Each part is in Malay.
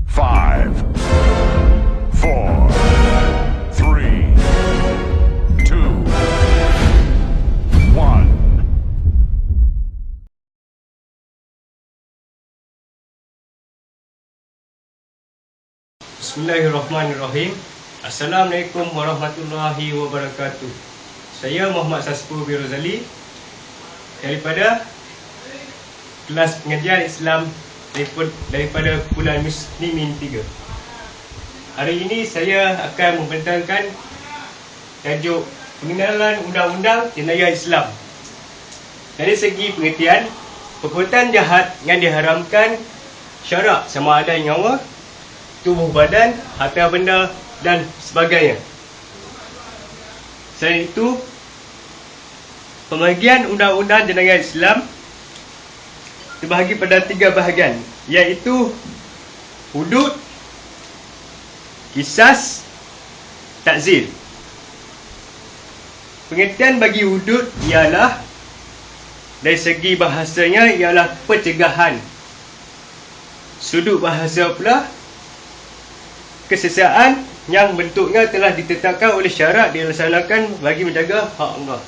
5, 4, 3, 2, 1. Bismillahirrahmanirrahim. Assalamualaikum warahmatullahi wabarakatuh. Saya Muhammad Saspo Birozali daripada kelas pengajian Islam daripada Kumpulan Muslimin 3. Hari ini saya akan membentangkan tajuk pengenalan undang-undang jenayah Islam. Dari segi pengertian, perbuatan jahat yang diharamkan syarak sama ada nyawa, tubuh badan, harta benda dan sebagainya. Selain itu, pembahagian undang-undang jenayah Islam terbahagi pada 3 bahagian, iaitu hudud, kisas, takzir. Pengertian bagi hudud ialah dari segi bahasanya ialah pencegahan. Sudut bahasa pula kesesaan yang bentuknya telah ditetapkan oleh syarak dilaksanakan bagi menjaga hak Allah.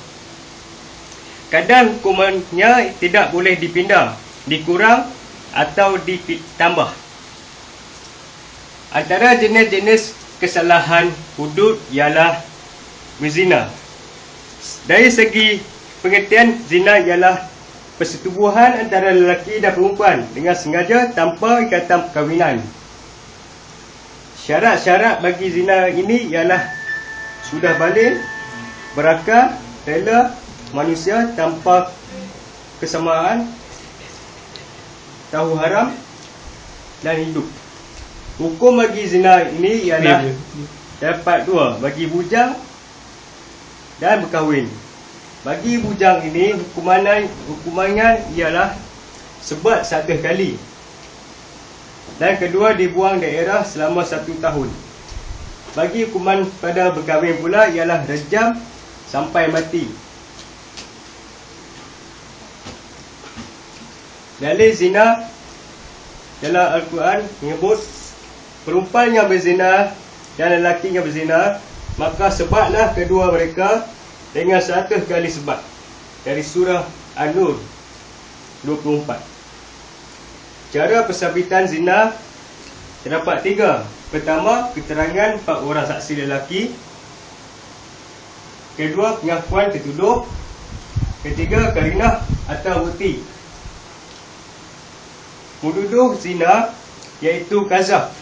Kadang hukumannya tidak boleh dipindah, dikurang atau ditambah. Antara jenis-jenis kesalahan hudud ialah berzina. Dari segi pengertian, zina ialah persetubuhan antara lelaki dan perempuan dengan sengaja tanpa ikatan perkahwinan. Syarat-syarat bagi zina ini ialah sudah baligh, berakal, rela, manusia tanpa kesamaan, tahu haram dan hidup. Hukum bagi zina ini ialah dapat 2, bagi bujang dan berkahwin. Bagi bujang ini hukumannya ialah sebat 1 kali. Dan kedua, dibuang daerah selama 1 tahun. Bagi hukuman pada berkahwin pula ialah rejam sampai mati. Dalil zina dalam Al-Quran menyebut perempuan yang berzina dan lelaki yang berzina, maka sebatlah kedua mereka dengan 100 kali sebat. Dari surah An-Nur 24. Cara pensabitan zina terdapat 3. Pertama, keterangan 4 orang saksi lelaki. Kedua, pengakuan tertuduh. Ketiga, karinah atau bukti. Menuduh zina iaitu qazaf.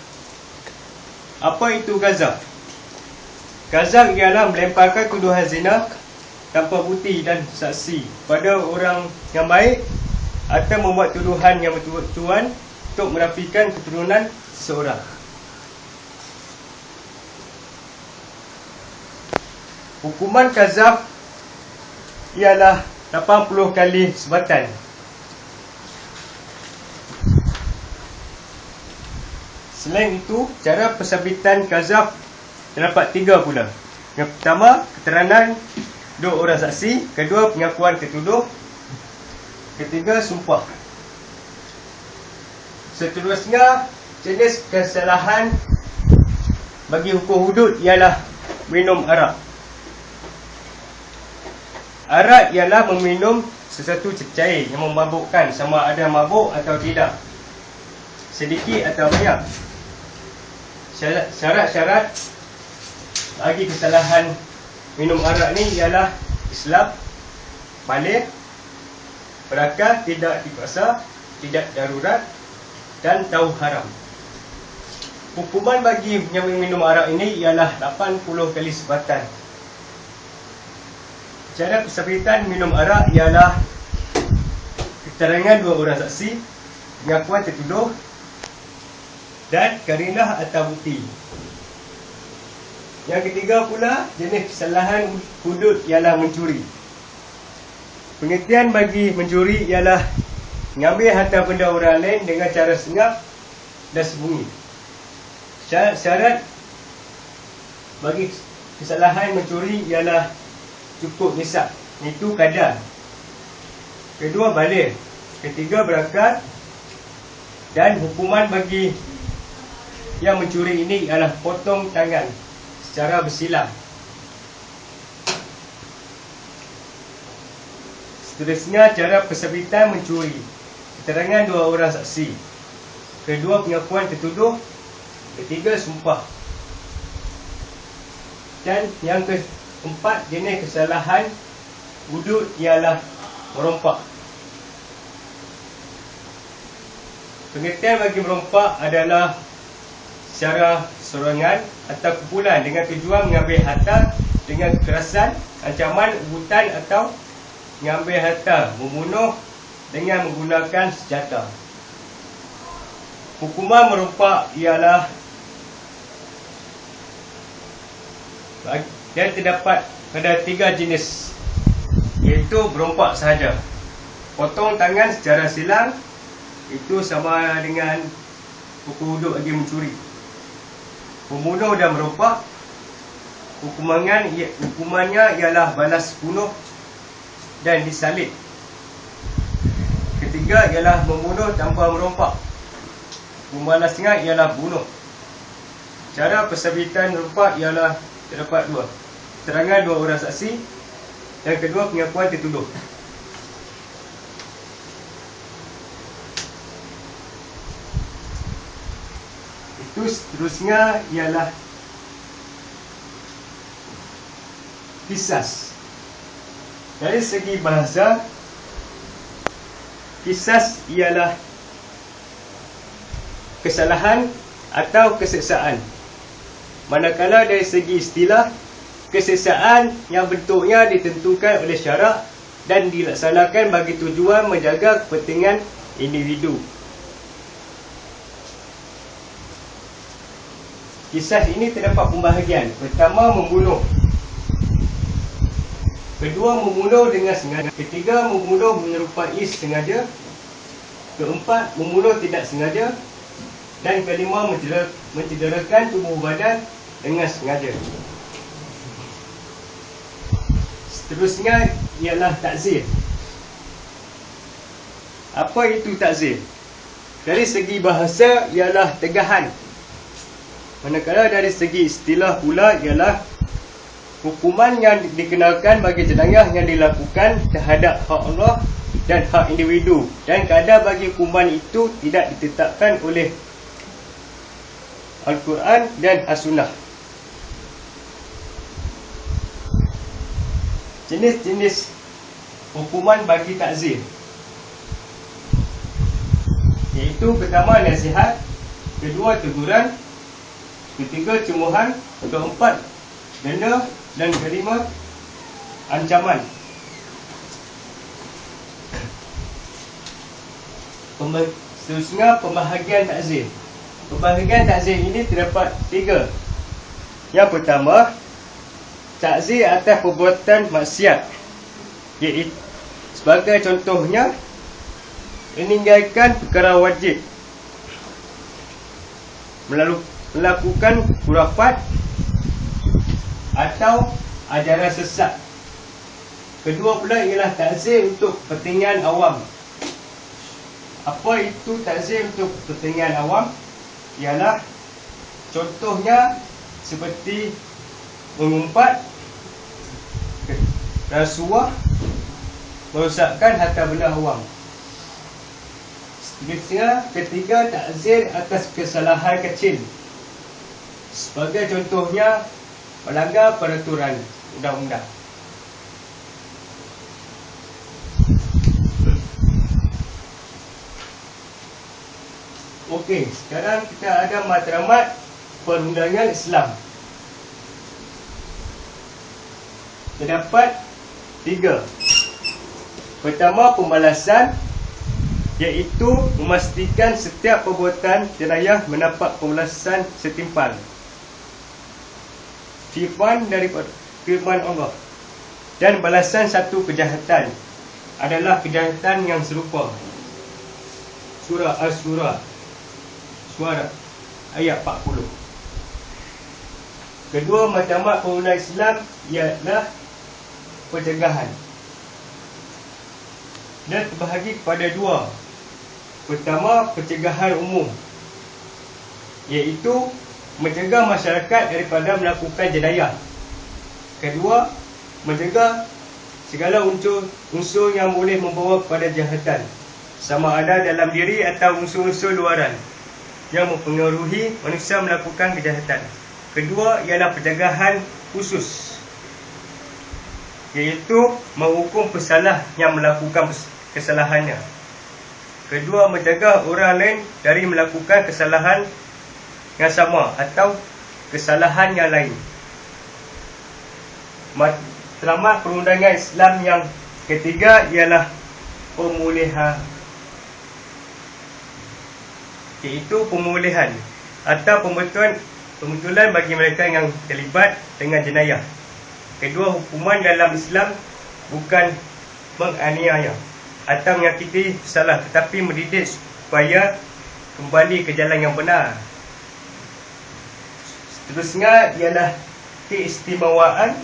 Apa itu qazaf? Qazaf ialah melemparkan tuduhan zina tanpa bukti dan saksi pada orang yang baik atau membuat tuduhan yang bertujuan untuk menafikan keturunan seseorang. Hukuman qazaf ialah 80 kali sebatan. Selain itu, cara pensabitan qazaf terdapat 3 pula. Yang pertama, keterangan 2 orang saksi. Kedua, pengakuan tertuduh. Ketiga, sumpah. Seterusnya, jenis kesalahan bagi hukum hudud ialah minum arak. Arak ialah meminum sesuatu cair yang memabukkan, sama ada mabuk atau tidak, sedikit atau banyak. Syarat-syarat bagi kesalahan minum arak ni ialah Islam, baligh, berakal, tidak dipaksa, tidak darurat dan tahu haram. Hukuman bagi yang minum arak ini ialah 80 kali sebatan. Cara pensabitan minum arak ialah keterangan 2 orang saksi, pengakuan tertuduh dan karinah atau bukti. Yang ketiga pula, jenis kesalahan hudud ialah mencuri. Pengertian bagi mencuri ialah mengambil harta benda orang lain dengan cara senyap dan sembunyi. Syarat bagi kesalahan mencuri ialah cukup nisab, itu kadar. Kedua, baligh. Ketiga, berakal. Dan hukuman bagi yang mencuri ini ialah potong tangan secara bersilang. Seterusnya, cara persabitan mencuri. Keterangan dua orang saksi. Kedua, pengakuan tertuduh. Ketiga, sumpah. Dan yang keempat, jenis kesalahan wuduk ialah merompak. Pengertian bagi merompak adalah secara sorangan atau kumpulan dengan tujuan mengambil harta dengan kekerasan, ancaman, ubutan atau mengambil harta, membunuh dengan menggunakan senjata. Hukuman merompak ialah dan terdapat pada 3 jenis, iaitu merompak sahaja, potong tangan secara silang, itu sama dengan pukul hudud bagi mencuri, membunuh dan merompak. Hukumannya ialah balas bunuh dan disalib. Ketiga ialah membunuh tanpa merompak. Pembalasnya ialah bunuh. Cara persabitan merompak ialah terdapat 2. Keterangan 2 orang saksi. Dan kedua, pengakuan tertuduh. Itu seterusnya ialah qisas. Dari segi bahasa, qisas ialah kesalahan atau keseksaan. Manakala dari segi istilah, keseksaan yang bentuknya ditentukan oleh syarak dan dilaksanakan bagi tujuan menjaga kepentingan individu. Qisas ini terdapat pembahagian. Pertama, membunuh. Kedua, membunuh dengan sengaja. Ketiga, membunuh menyerupai sengaja. Keempat, membunuh tidak sengaja. Dan kelima, mencederakan tubuh badan dengan sengaja. Seterusnya ialah takzir. Apa itu takzir? Dari segi bahasa ialah tegahan. Manakala dari segi istilah pula ialah hukuman yang dikenakan bagi jenayah yang dilakukan terhadap hak Allah dan hak individu, dan kadar bagi hukuman itu tidak ditetapkan oleh Al-Quran dan As-Sunnah. Jenis-jenis hukuman bagi takzir, iaitu pertama, nasihat. Kedua, teguran. Ketiga, cemoohan. Keempat, denda. Dan kelima, ancaman. Seterusnya, pembahagian takzir. Pembahagian takzir ini terdapat 3. Yang pertama, takzir atas perbuatan maksiat, iaitu sebagai contohnya, meninggalkan perkara wajib, melakukan khurafat atau ajaran sesat. Kedua pula ialah takzir untuk kepentingan awam. Apa itu takzir untuk kepentingan awam? Ialah contohnya seperti mengumpat, rasuah, merosakkan harta benda awam. Seterusnya, ketiga, takzir atas kesalahan kecil. Sebagai contohnya, melanggar peraturan undang-undang. Okey, sekarang kita ada matlamat perundangan Islam. Terdapat 3. Pertama, pembalasan, iaitu memastikan setiap perbuatan jenayah mendapat pembalasan setimpal. Firman Allah. Dan balasan satu kejahatan adalah kejahatan yang serupa. Surah As-Surah ayat 40. Kedua, matlamat perundangan Islam ialah pencegahan, dan terbahagi kepada 2. Pertama, pencegahan umum, iaitu mencegah masyarakat daripada melakukan jenayah. Kedua, mencegah segala unsur yang boleh membawa kepada kejahatan, sama ada dalam diri atau unsur-unsur luaran yang mempengaruhi manusia melakukan kejahatan. Kedua ialah pencegahan khusus, iaitu menghukum pesalah yang melakukan kesalahannya. Kedua, mencegah orang lain dari melakukan kesalahan yang sama atau kesalahan yang lain. Matlamat perundangan Islam yang ketiga ialah pemulihan, iaitu pemulihan atau pembetulan bagi mereka yang terlibat dengan jenayah. Kedua, hukuman dalam Islam bukan menganiaya atau menyakiti pesalah, tetapi mendidik supaya kembali ke jalan yang benar. Seterusnya ialah keistimewaan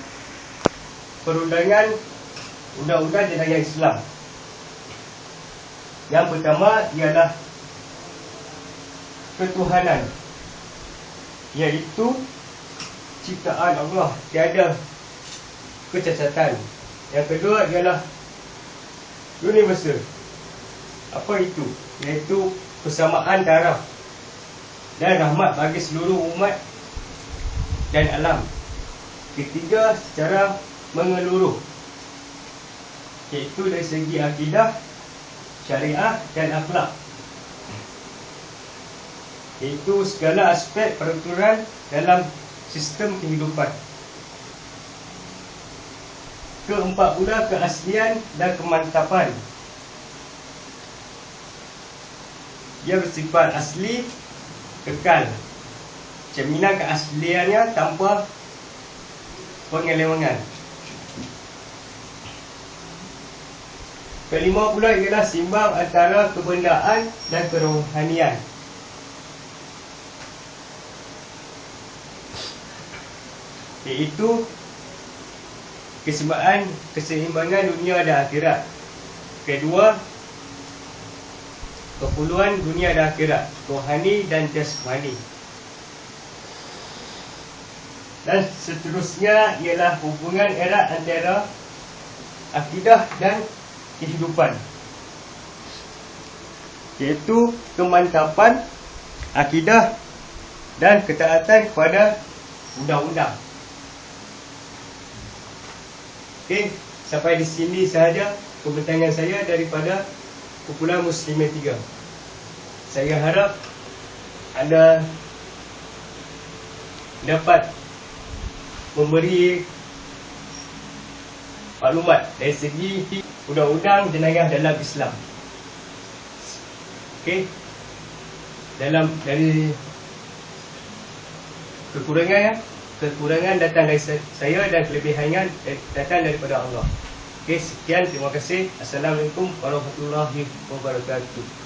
perundangan undang-undang jenayah Islam. Yang pertama ialah ketuhanan, iaitu ciptaan Allah, tiada kecacatan. Yang kedua ialah universal. Apa itu? Iaitu persamaan darah dan rahmat bagi seluruh umat dan alam. Ketiga, secara menyeluruh, iaitu dari segi akidah, syariah dan akhlak, iaitu segala aspek peraturan dalam sistem kehidupan. Keempat pula, keaslian dan kemantapan. Ia bersifat asli, kekal, cerminan keasliannya tanpa penyelewengan. Kelima pula ialah simbang antara kebendaan dan kerohanian. Iaitu keseimbangan dunia dan akhirat. Kedua, keperluan dunia dan akhirat, rohani dan jasmani. Dan seterusnya ialah hubungan erat antara akidah dan kehidupan, iaitu kemantapan akidah dan ketaatan kepada undang-undang. Okey, sampai di sini sahaja pembincangan saya daripada kumpulan Muslimin 3. Saya harap anda dapat memberi maklumat dari segi undang-undang jenayah dalam Islam. Okey, dari kekurangan datang dari saya dan kelebihannya datang daripada Allah. Okey, sekian, terima kasih. Assalamualaikum warahmatullahi wabarakatuh.